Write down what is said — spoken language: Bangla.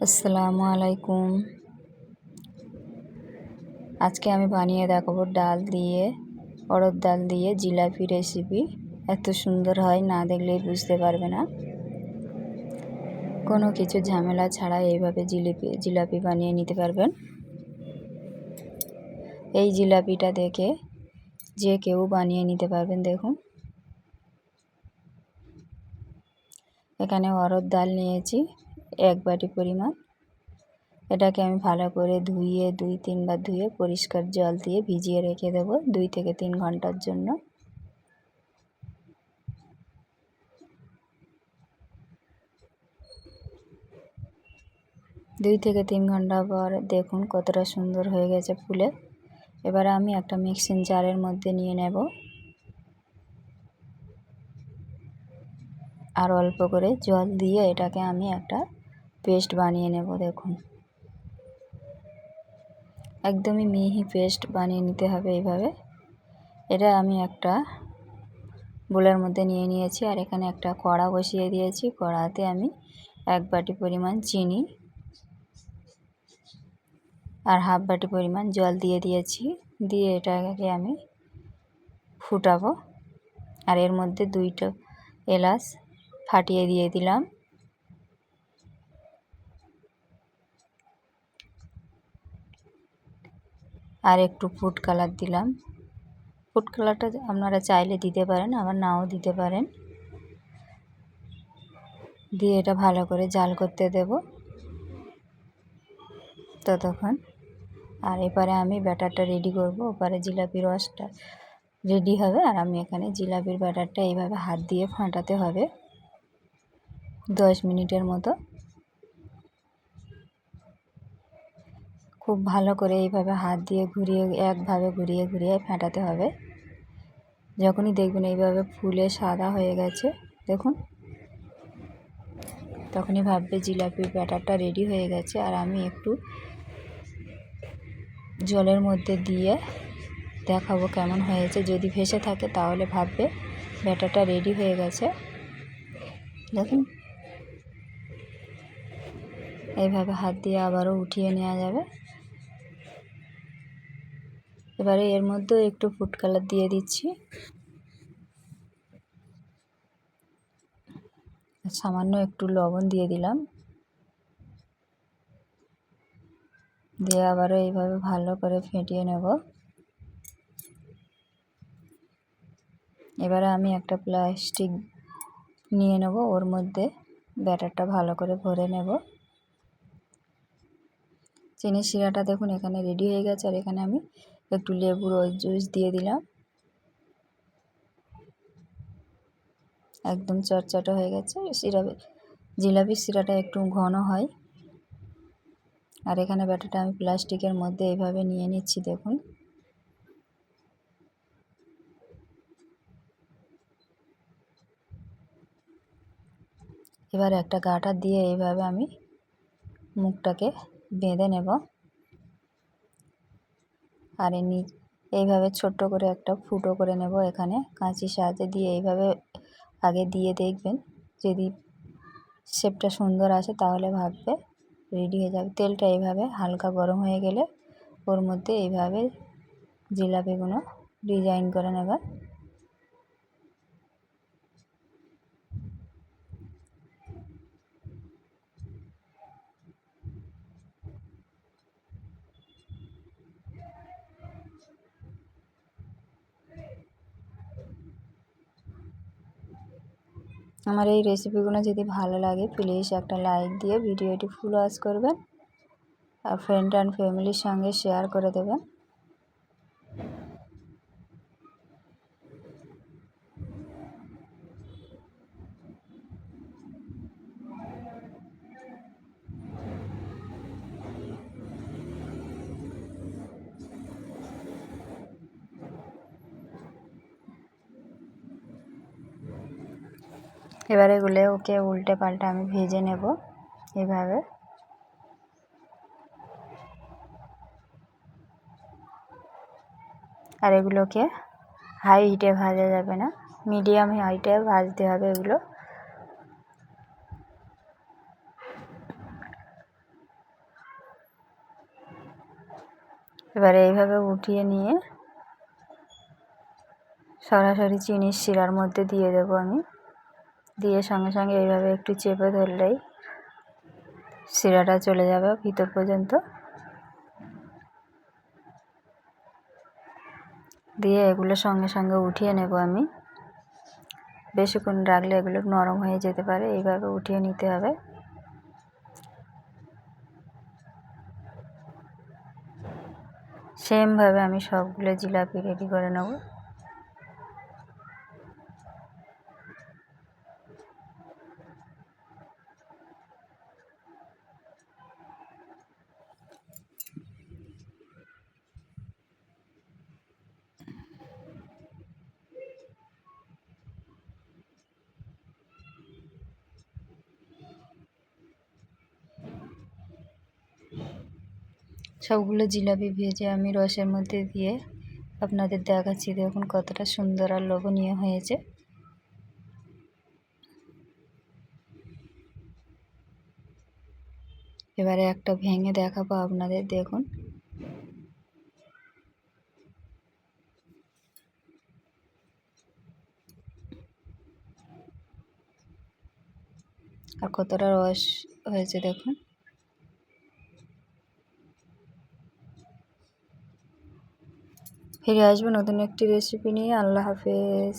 আসসালামু আলাইকুম। আজকে আমি বানিয়ে দেখাবো ডাল দিয়ে, অড়হর ডাল দিয়ে জিলাপি রেসিপি। এত সুন্দর হয়, না দেখলেই বুঝতে পারবে না। কোনো কিছু ঝামেলা ছাড়া এইভাবে জিলাপি বানিয়ে নিতে পারবেন। এই জিলাপিটা দেখে যে কেউ বানিয়ে নিতে পারবেন। দেখুন, এখানে অড়হর ডাল নিয়েছি 1 বাটি পরিমাণ। এটাকে আমি ভালো করে ধুয়ে 2-3 বার ধুয়ে পরিষ্কার জল দিয়ে ভিজিয়ে রেখে দেব 2 থেকে 3 ঘন্টার জন্য। দুই থেকে 3 ঘন্টা পর দেখুন কতটা সুন্দর হয়ে গেছে ফুলে। এবার আমি একটা মিক্সিং জারের মধ্যে নিয়ে নেব আর অল্প করে জল দিয়ে এটাকে আমি একটা পেস্ট বানিয়ে নেব। দেখুন, একদমই মিহি পেস্ট বানিয়ে নিতে হবে এইভাবে। এটা আমি একটা বোলের মধ্যে নিয়ে নিয়েছি আর এখানে একটা কড়া বসিয়ে দিয়েছি। কড়াতে আমি 1 বাটি পরিমাণ চিনি আর হাফ বাটি পরিমাণ জল দিয়ে দিয়েছি। দিয়ে এটাকে আমি ফুটাবো। আর এর মধ্যে 2টা এলাচ ফাটিয়ে দিয়ে দিলাম। আর একটু ফুড কালার দিলাম। ফুড কালারটা আপনারা চাইলে দিতে পারেন, আবার নাও দিতে পারেন। দিয়ে এটা ভালো করে জাল করতে দেব ততক্ষণ। আর এবারে আমি ব্যাটারটা রেডি করব। ওপারে জিলাপির রসটা রেডি হবে আর আমি এখানে জিলাপির ব্যাটারটা এইভাবে হাত দিয়ে ফাটাতে হবে 10 মিনিটের মতো। খুব ভালো করে এইভাবে হাত দিয়ে একভাবে ঘুরিয়ে ঘুরিয়ে ফাটাতে হবে। যখনই দেখবেন এইভাবে ফুলে সাদা হয়ে গেছে, দেখুন, তখনই ভাববে জিলাপির ব্যাটারটা রেডি হয়ে গেছে। আর আমি একটু জলের মধ্যে দিয়ে দেখাবো কেমন হয়েছে। যদি ভেসে থাকে তাহলে ভাববে ব্যাটারটা রেডি হয়ে গেছে। দেখুন, এইভাবে হাত দিয়ে আবারও উঠিয়ে নেওয়া যাবে। এবারে এর মধ্যে একটু ফুড কালার দিয়ে দিচ্ছি, সামান্য একটু লবণ দিয়ে দিলাম। দিয়ে আবারও এইভাবে ভালো করে ফেটিয়ে নেব। এবারে আমি একটা প্লাস্টিক নিয়ে নেব, ওর মধ্যে ব্যাটারটা ভালো করে ভরে নেব। চিনির শিরাটা দেখুন এখানে রেডি হয়ে গেছে। আর এখানে আমি একটু লেবুর জুস দিয়ে দিলাম। একদম চটচটে হয়ে গেছে। জিলাপির শিরাটা একটু ঘন হয়। আর এখানে ব্যাটারটা আমি প্লাস্টিকের মধ্যে এইভাবে নিয়ে নিচ্ছি। দেখুন, এবার একটা গাঁটা দিয়ে এইভাবে আমি মুখটাকে বেঁধে নেব। আর এইভাবে ছোট্ট করে একটা ফুটো করে নেব। এখানে কাঁচির সাহায্যে দিয়ে এইভাবে আগে দিয়ে দেখবেন, যদি শেপটা সুন্দর আসে তাহলে ভাববে রেডি হয়ে যাবে। তেলটা এইভাবে হালকা গরম হয়ে গেলে ওর মধ্যে এইভাবে জিলাপিগুলো ডিজাইন করে নেবে। আমার এই রেসিপিগুলো যদি ভালো লাগে প্লিজ একটা লাইক দিয়ে ভিডিওটি ফুল ওয়াচ করবেন আর ফ্রেন্ড অ্যান্ড ফ্যামিলির সঙ্গে শেয়ার করে দেবেন। এবারে ওকে উল্টে পাল্টে আমি ভেজে নেব এভাবে। আর এগুলোকে হাই হিটে ভাজা যাবে না, মিডিয়াম হাইটে ভাজতে হবে এগুলো। এবারে এইভাবে উঠিয়ে নিয়ে সরাসরি চিনির শিরার মধ্যে দিয়ে দেবো আমি। দিয়ে সঙ্গে সঙ্গে এইভাবে একটু চেপে ধরলেই শিরাটা চলে যাবে ভিতর পর্যন্ত। দিয়ে এগুলো সঙ্গে সঙ্গে উঠিয়ে নেব আমি। বেশিক্ষণ রাখলে এগুলো নরম হয়ে যেতে পারে, এইভাবে উঠিয়ে নিতে হবে। সেমভাবে আমি সবগুলো জিলাপি রেডি করে নেব। সবগুলো জিলাপি ভেজে আমি রসের মধ্যে দিয়ে আপনাদের দেখাচ্ছি, দেখুন কতটা সুন্দর আর লোভনীয় হয়েছে। এবারে একটা ভেঙে দেখাবো আপনাদের, দেখুন। আর কতটা রস হয়েছে দেখুন। ফিরে আসবো নতুন একটি রেসিপি নিয়ে। আল্লাহ হাফেজ।